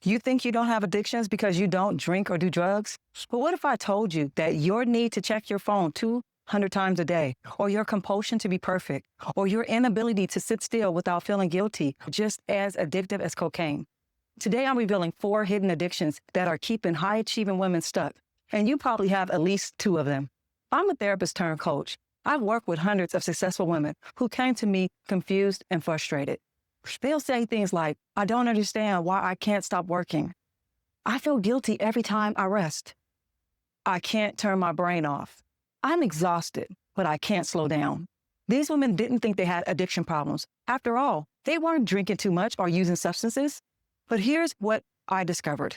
You think you don't have addictions because you don't drink or do drugs? But what if I told you that your need to check your phone 200 times a day, or your compulsion to be perfect, or your inability to sit still without feeling guilty, just as addictive as cocaine? Today, I'm revealing 4 hidden addictions that are keeping high-achieving women stuck, and you probably have at least 2 of them. I'm a therapist turned coach. I've worked with hundreds of successful women who came to me confused and frustrated. They'll say things like, I don't understand why I can't stop working. I feel guilty every time I rest. I can't turn my brain off. I'm exhausted, but I can't slow down. These women didn't think they had addiction problems. After all, they weren't drinking too much or using substances. But here's what I discovered.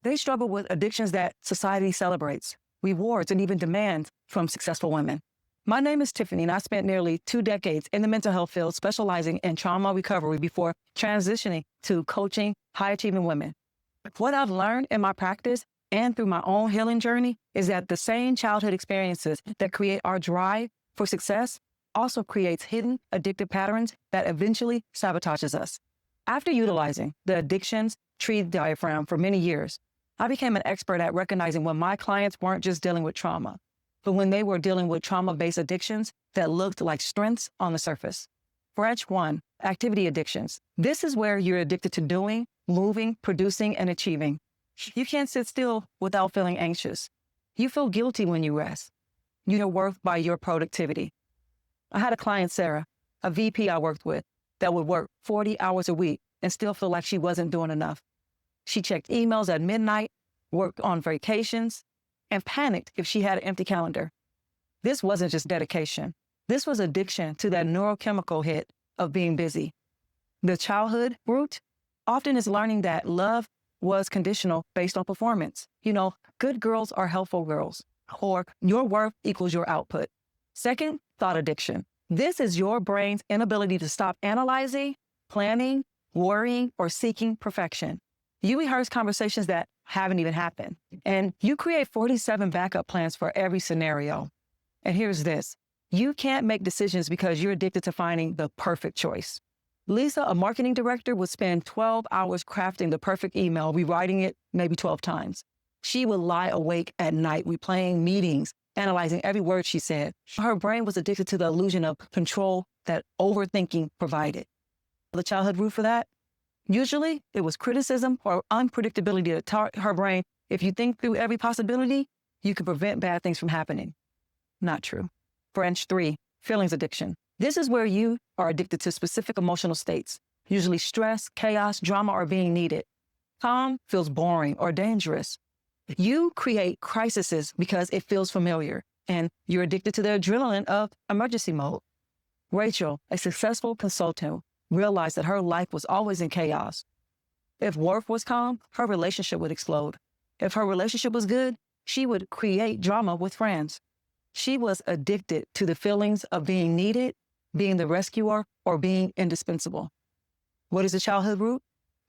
They struggle with addictions that society celebrates, rewards, and even demands from successful women. My name is Tiffany, and I spent nearly 2 decades in the mental health field specializing in trauma recovery before transitioning to coaching high-achieving women. What I've learned in my practice and through my own healing journey is that the same childhood experiences that create our drive for success also creates hidden addictive patterns that eventually sabotages us. After utilizing the addictions tree diagram for many years, I became an expert at recognizing when my clients weren't just dealing with trauma, but when they were dealing with trauma-based addictions that looked like strengths on the surface. Branch 1, activity addictions. This is where you're addicted to doing, moving, producing, and achieving. You can't sit still without feeling anxious. You feel guilty when you rest. You're worth by your productivity. I had a client, Sarah, a VP I worked with, that would work 40 hours a week and still feel like she wasn't doing enough. She checked emails at midnight, worked on vacations, and panicked if she had an empty calendar. This wasn't just dedication. This was addiction to that neurochemical hit of being busy. The childhood root often is learning that love was conditional based on performance. Good girls are helpful girls, or your worth equals your output. Second, thought addiction. This is your brain's inability to stop analyzing, planning, worrying, or seeking perfection. You rehearse conversations that haven't even happened, and you create 47 backup plans for every scenario. And here's this. You can't make decisions because you're addicted to finding the perfect choice. Lisa, a marketing director, would spend 12 hours crafting the perfect email, rewriting it maybe 12 times. She would lie awake at night, replaying meetings, analyzing every word she said. Her brain was addicted to the illusion of control that overthinking provided. The childhood root for that? Usually, it was criticism or unpredictability that taught her brain, if you think through every possibility, you can prevent bad things from happening. Not true. Branch 3, feelings addiction. This is where you are addicted to specific emotional states, usually stress, chaos, drama, or being needed. Calm feels boring or dangerous. You create crises because it feels familiar, and you're addicted to the adrenaline of emergency mode. Rachel, a successful consultant, realized that her life was always in chaos. If work was calm, her relationship would explode. If her relationship was good, she would create drama with friends. She was addicted to the feelings of being needed, being the rescuer, or being indispensable. What is the childhood root?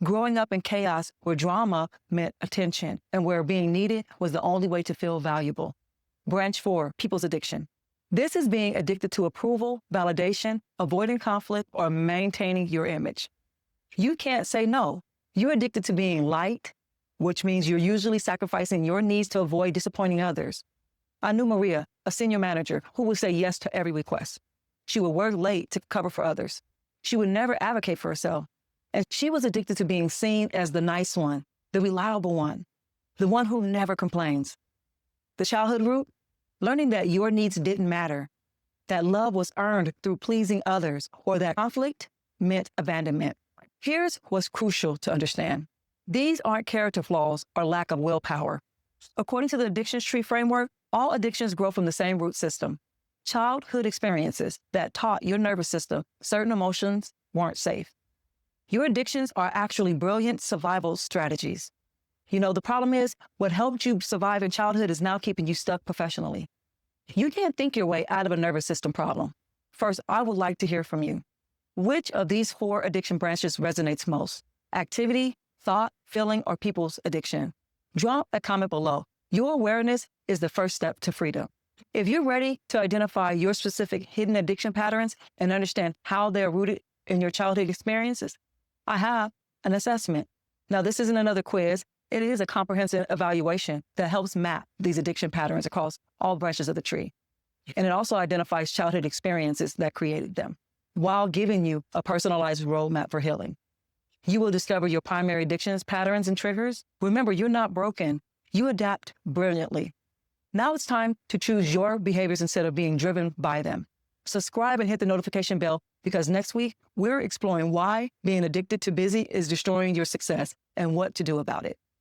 Growing up in chaos where drama meant attention and where being needed was the only way to feel valuable. Branch 4, people's addiction. This is being addicted to approval, validation, avoiding conflict, or maintaining your image. You can't say no. You're addicted to being liked, which means you're usually sacrificing your needs to avoid disappointing others. I knew Maria, a senior manager, who would say yes to every request. She would work late to cover for others. She would never advocate for herself. And she was addicted to being seen as the nice one, the reliable one, the one who never complains. The childhood root? Learning that your needs didn't matter, that love was earned through pleasing others, or that conflict meant abandonment. Here's what's crucial to understand. These aren't character flaws or lack of willpower. According to the addictions tree framework, all addictions grow from the same root system. Childhood experiences that taught your nervous system certain emotions weren't safe. Your addictions are actually brilliant survival strategies. The problem is what helped you survive in childhood is now keeping you stuck professionally. You can't think your way out of a nervous system problem. First, I would like to hear from you. Which of these 4 addiction branches resonates most? Activity, thought, feeling, or people's addiction? Drop a comment below. Your awareness is the first step to freedom. If you're ready to identify your specific hidden addiction patterns and understand how they're rooted in your childhood experiences, I have an assessment. Now, this isn't another quiz. It is a comprehensive evaluation that helps map these addiction patterns across all branches of the tree. And it also identifies childhood experiences that created them while giving you a personalized roadmap for healing. You will discover your primary addictions, patterns, and triggers. Remember, you're not broken. You adapt brilliantly. Now it's time to choose your behaviors instead of being driven by them. Subscribe and hit the notification bell because next week, we're exploring why being addicted to busy is destroying your success and what to do about it.